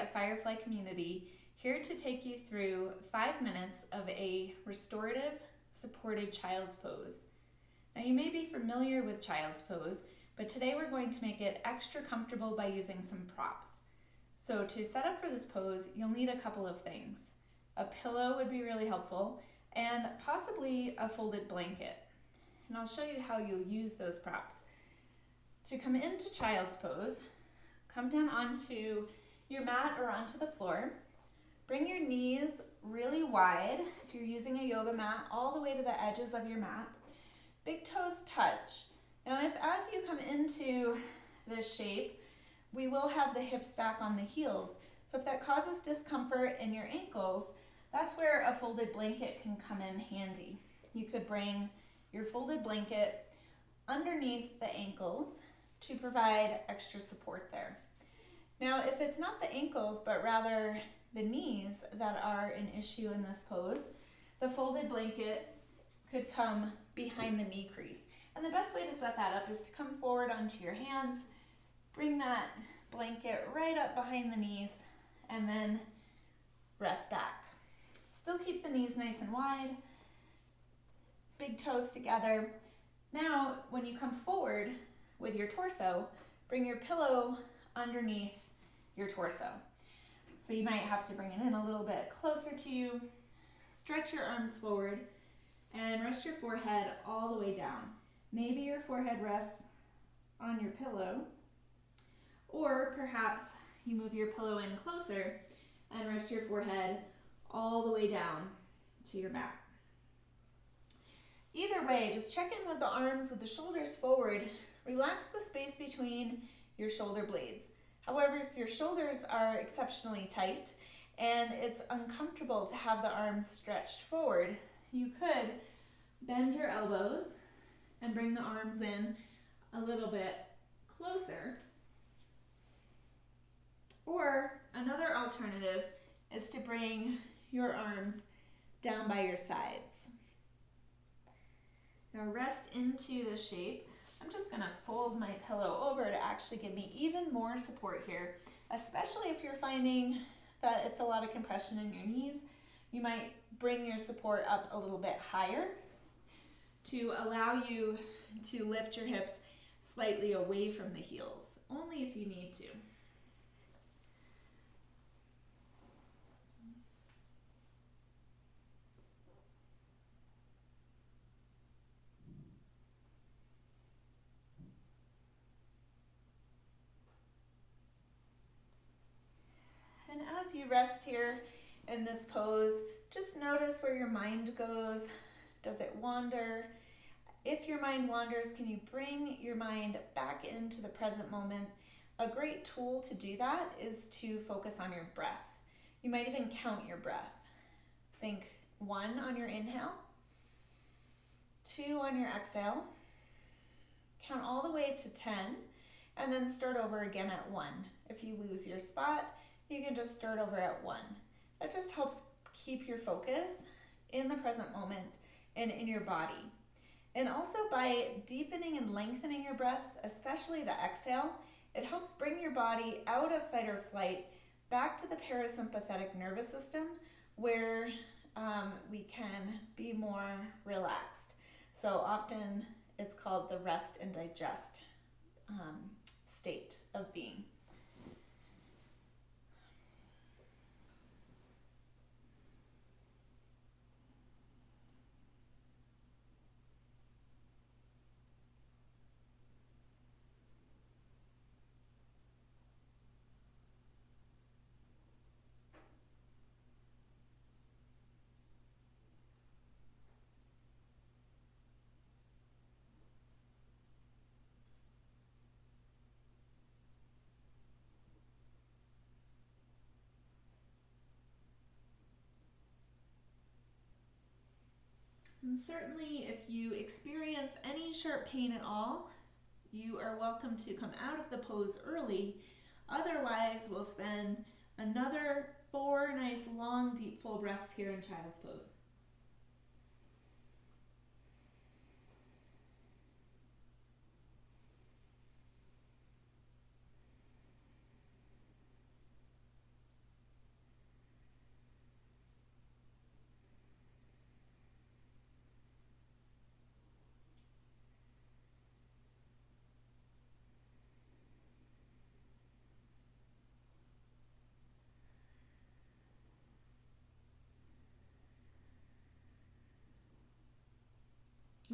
a Firefly community, here to take you through 5 minutes of a restorative supported child's pose. Now you may be familiar with child's pose, but today we're going to make it extra comfortable by using some props. So to set up for this pose, you'll need a couple of things. A pillow would be really helpful, and possibly a folded blanket. And I'll show you how you'll use those props. To come into child's pose, come down onto your mat or onto the floor. Bring your knees really wide, if you're using a yoga mat, all the way to the edges of your mat. Big toes touch. Now if as you come into this shape, we will have the hips back on the heels. So if that causes discomfort in your ankles, that's where a folded blanket can come in handy. You could bring your folded blanket underneath the ankles to provide extra support there. Now, if it's not the ankles, but rather the knees that are an issue in this pose, the folded blanket could come behind the knee crease. And the best way to set that up is to come forward onto your hands, bring that blanket right up behind the knees, and then rest back. Still keep the knees nice and wide, big toes together. Now, when you come forward with your torso, bring your pillow underneath your torso. So you might have to bring it in a little bit closer to you, stretch your arms forward, and rest your forehead all the way down. Maybe your forehead rests on your pillow, or perhaps you move your pillow in closer and rest your forehead all the way down to your mat. Either way, just check in with the arms with the shoulders forward. Relax the space between your shoulder blades. However, if your shoulders are exceptionally tight and it's uncomfortable to have the arms stretched forward, you could bend your elbows and bring the arms in a little bit closer. Or another alternative is to bring your arms down by your sides. Now rest into the shape. I'm just gonna fold my pillow over to actually give me even more support here, especially if you're finding that it's a lot of compression in your knees. You might bring your support up a little bit higher to allow you to lift your hips slightly away from the heels, only if you need to. And as you rest here in this pose, just notice where your mind goes. Does it wander? If your mind wanders, can you bring your mind back into the present moment? A great tool to do that is to focus on your breath. You might even count your breath. Think 1 on your inhale, 2 on your exhale, count all the way to 10, and then start over again at 1. If you lose your spot, you can just start over at 1. That just helps keep your focus in the present moment and in your body. And also by deepening and lengthening your breaths, especially the exhale, it helps bring your body out of fight or flight back to the parasympathetic nervous system where we can be more relaxed. So often it's called the rest and digest state of being. And certainly if you experience any sharp pain at all, you are welcome to come out of the pose early. Otherwise, we'll spend another 4 nice long deep full breaths here in child's pose.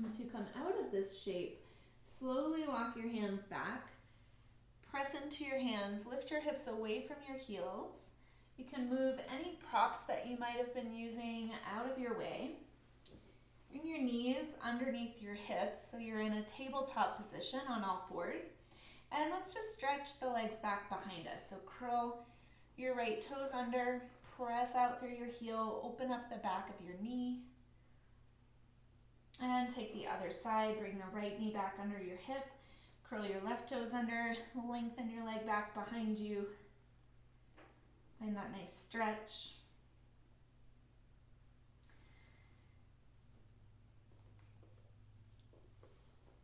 And to come out of this shape, slowly walk your hands back. Press into your hands, lift your hips away from your heels. You can move any props that you might have been using out of your way. Bring your knees underneath your hips so you're in a tabletop position on all fours. And let's just stretch the legs back behind us. So curl your right toes under, press out through your heel, open up the back of your knee. And take the other side, bring the right knee back under your hip, curl your left toes under, lengthen your leg back behind you. Find that nice stretch.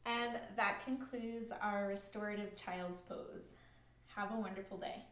And that concludes our restorative child's pose. Have a wonderful day.